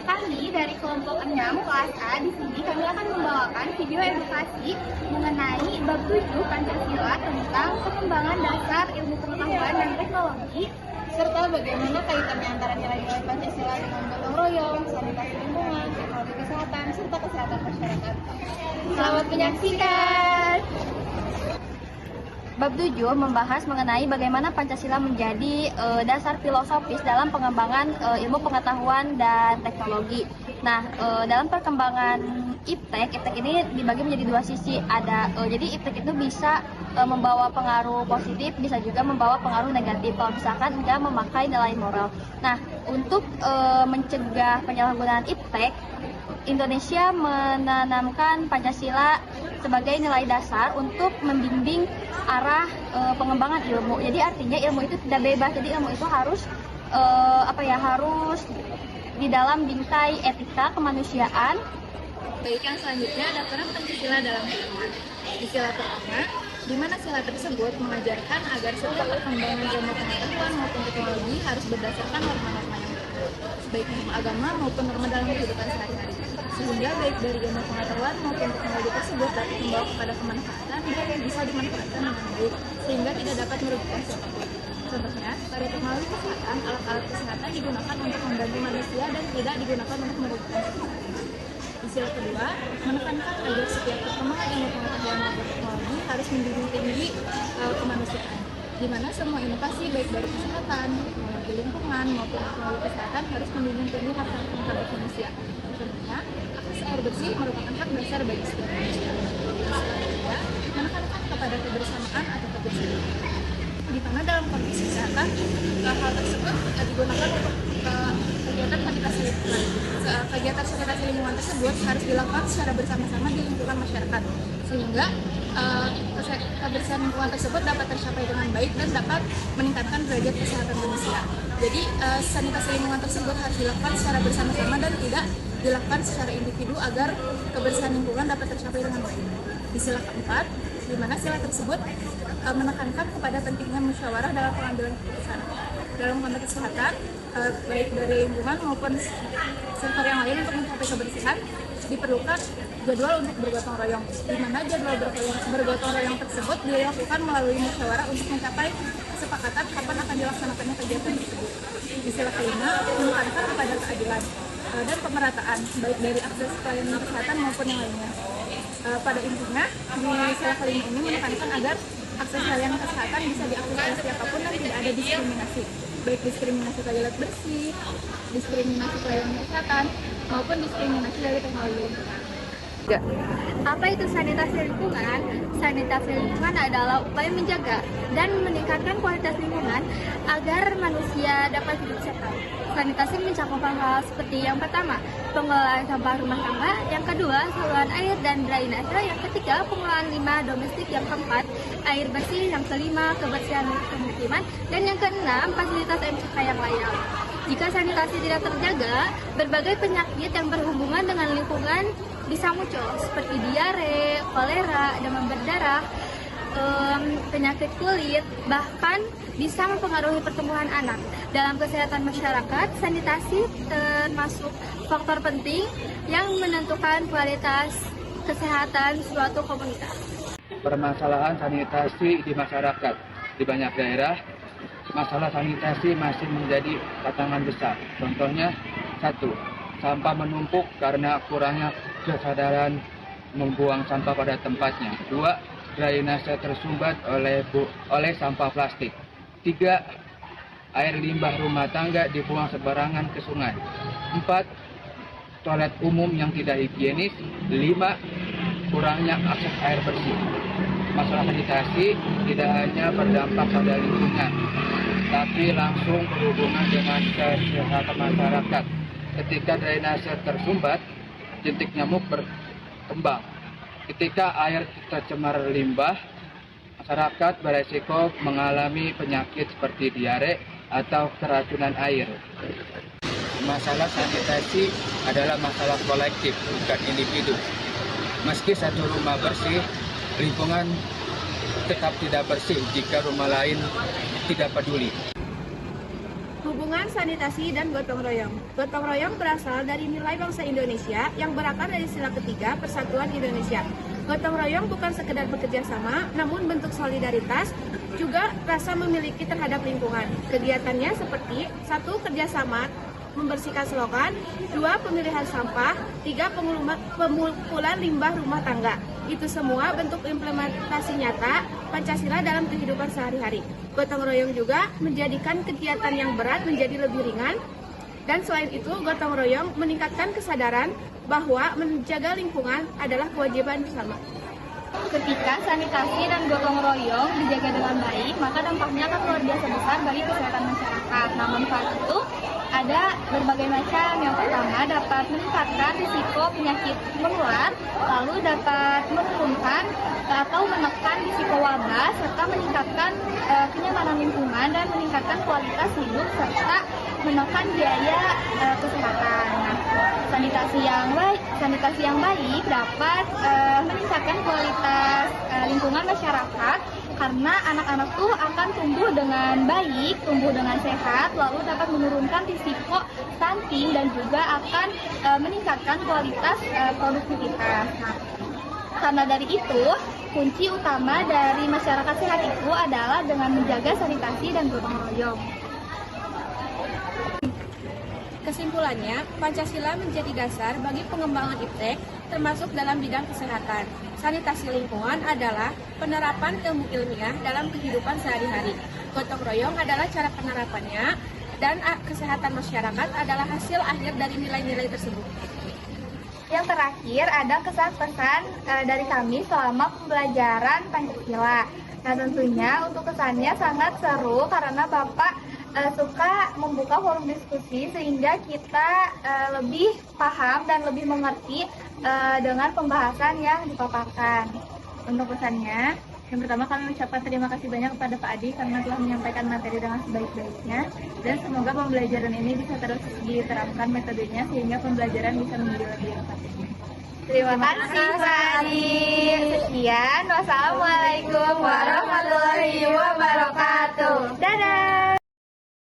Kami dari kelompok 6 kelas A di sini kami akan membawakan video edukasi mengenai bab 7 Pancasila tentang pengembangan dasar ilmu pengetahuan dan teknologi serta bagaimana kaitannya antara nilai-nilai Pancasila dengan gotong royong, sanitasi lingkungan, teknologi kesehatan, serta kesehatan masyarakat. Selamat menyaksikan. Bab 7 membahas mengenai bagaimana Pancasila menjadi dasar filosofis dalam pengembangan ilmu pengetahuan dan teknologi. Nah, dalam perkembangan iptek ini dibagi menjadi dua sisi. Jadi iptek itu bisa membawa pengaruh positif, bisa juga membawa pengaruh negatif kalau misalkan enggak memakai nilai moral. Nah, untuk mencegah penyalahgunaan iptek, Indonesia menanamkan Pancasila sebagai nilai dasar untuk membimbing arah pengembangan ilmu. Jadi artinya ilmu itu tidak bebas. Jadi ilmu itu harus harus di dalam bingkai etika kemanusiaan. Baik, yang selanjutnya daftaran Pancasila dalam halaman. Di sila pertama, di mana sila tersebut mengajarkan agar setiap perkembangan ilmu pengetahuan maupun teknologi harus berdasarkan norma-norma yang berlaku, baik norma agama maupun norma dalam kehidupan sehari-hari. Sehingga baik dari ilmu pengetahuan maupun teknologi tersebut dapat membawa kepada kemanfaatan dan bisa dimanfaatkan dengan baik, sehingga tidak dapat merugikan siapapun. Contohnya, pada teknologi kesehatan, alat-alat kesehatan digunakan untuk membantu manusia dan tidak digunakan untuk merugikan siapapun. Di sila kedua, menekankan agar setiap perkembangan ilmu pengetahuan maupun teknologi harus menjunjung tinggi kemanusiaan, di mana semua inovasi baik dari kesehatan, teknologi lingkungan maupun teknologi kesehatan harus menjunjung tinggi hak manusia. Contohnya, akses air bersih merupakan hak dasar bagi setiap manusia. Selanjutnya, menekankan kepada kebersamaan atau kebersihan, di mana dalam konteks kesehatan hal tersebut digunakan untuk kegiatan sanitasi lingkungan. Kegiatan sanitasi lingkungan tersebut harus dilakukan secara bersama-sama di lingkungan masyarakat, sehingga kebersihan lingkungan tersebut dapat tercapai dengan baik dan dapat meningkatkan derajat kesehatan manusia. Jadi sanitasi lingkungan tersebut harus dilakukan secara bersama-sama dan tidak dilakukan secara individu agar kebersihan lingkungan dapat tercapai dengan baik. Di sila keempat, di mana sila tersebut menekankan kepada pentingnya musyawarah dalam pengambilan keputusan. Dalam konteks kesehatan, baik dari lingkungan maupun sektor yang lain untuk mencapai kebersihan, diperlukan jadwal untuk bergotong royong, di mana jadwal bergotong royong tersebut dilakukan melalui musyawarah untuk mencapai kesepakatan kapan akan dilaksanakannya kegiatan tersebut. Di sila kelima, menekankan kepada keadilan dan pemerataan, baik dari akses pelayanan kesehatan maupun yang lainnya. Pada intinya, di sila kelima ini menekankan agar akses layanan kesehatan bisa diakses oleh siapapun dan tidak ada diskriminasi, baik diskriminasi toilet bersih, diskriminasi pelayanan kesehatan, maupun diskriminasi dari teknologi lingkungan. Apa itu sanitasi lingkungan? Sanitasi lingkungan adalah upaya menjaga dan meningkatkan kualitas lingkungan agar manusia dapat hidup sehat. Sanitasi mencakup hal seperti yang pertama, pengelolaan sampah rumah tangga, yang kedua, saluran air dan drainase, yang ketiga, pengelolaan limbah domestik, yang keempat, air bersih, yang kelima, kebersihan pemukiman, dan yang keenam, fasilitas MCK yang layak. Jika sanitasi tidak terjaga, berbagai penyakit yang berhubungan dengan lingkungan bisa muncul, seperti diare, kolera, demam berdarah, penyakit kulit, bahkan bisa mempengaruhi pertumbuhan anak. Dalam kesehatan masyarakat, sanitasi termasuk faktor penting yang menentukan kualitas kesehatan suatu komunitas. Permasalahan sanitasi di masyarakat. Di banyak daerah, masalah sanitasi masih menjadi tantangan besar. Contohnya, 1. Sampah menumpuk karena kurangnya kesadaran membuang sampah pada tempatnya. 2. Drainase tersumbat oleh sampah plastik. 3. Air limbah rumah tangga dibuang sembarangan ke sungai. 4. Toilet umum yang tidak higienis. 5. Kurangnya akses air bersih. Masalah sanitasi tidak hanya berdampak pada lingkungan, tapi langsung berhubungan dengan kesehatan masyarakat. Ketika drainase tersumbat, jentik nyamuk berkembang. Ketika air tercemar limbah, masyarakat beresiko mengalami penyakit seperti diare atau keracunan air. Masalah sanitasi adalah masalah kolektif, bukan individu. Meski satu rumah bersih, lingkungan tetap tidak bersih jika rumah lain tidak peduli. Hubungan sanitasi dan gotong royong. Gotong royong berasal dari nilai bangsa Indonesia yang berakar dari sila ketiga Persatuan Indonesia. Gotong royong bukan sekedar bekerja sama, namun bentuk solidaritas, juga rasa memiliki terhadap lingkungan. Kegiatannya seperti 1. Kerjasama membersihkan selokan, 2. Pemilihan sampah, 3. Pengumpulan limbah rumah tangga. Itu semua bentuk implementasi nyata Pancasila dalam kehidupan sehari-hari. Gotong royong juga menjadikan kegiatan yang berat menjadi lebih ringan. Dan selain itu, gotong royong meningkatkan kesadaran bahwa menjaga lingkungan adalah kewajiban bersama. Ketika sanitasi dan gotong royong dijaga dengan baik, maka dampaknya akan luar biasa besar bagi kesehatan masyarakat. Nah, manfaat itu ada berbagai macam. Yang pertama, dapat meningkatkan risiko penyakit menular, lalu dapat menurunkan atau menekan risiko wabah, serta meningkatkan kenyamanan lingkungan dan meningkatkan kualitas hidup, serta menekan biaya kesehatan. Nah, sanitasi yang baik dapat meningkatkan kualitas lingkungan masyarakat, karena anak-anak tuh akan tumbuh dengan baik, tumbuh dengan sehat, lalu dapat menurunkan risiko stunting dan juga akan meningkatkan kualitas produktivitas. Nah, karena dari itu, kunci utama dari masyarakat sehat itu adalah dengan menjaga sanitasi dan gotong royong. Kesimpulannya, Pancasila menjadi dasar bagi pengembangan iptek, termasuk dalam bidang kesehatan. Sanitasi lingkungan adalah penerapan ilmu ilmiah dalam kehidupan sehari-hari. Gotong royong adalah cara penerapannya, dan kesehatan masyarakat adalah hasil akhir dari nilai-nilai tersebut. Yang terakhir ada kesan-pesan dari kami selama pembelajaran Pancasila. Nah, tentunya untuk kesannya sangat seru karena Bapak suka membuka forum diskusi sehingga kita lebih paham dan lebih mengerti dengan pembahasan yang dipaparkan. Untuk pesannya, yang pertama kami mengucapkan terima kasih banyak kepada Pak Adi karena telah menyampaikan materi dengan sebaik-baiknya, dan semoga pembelajaran ini bisa terus diterapkan metodenya sehingga pembelajaran bisa menjadi lebih efektif. Terima kasih Pak Adi. Sekian, wassalamualaikum warahmatullahi wabarakatuh. Dadah.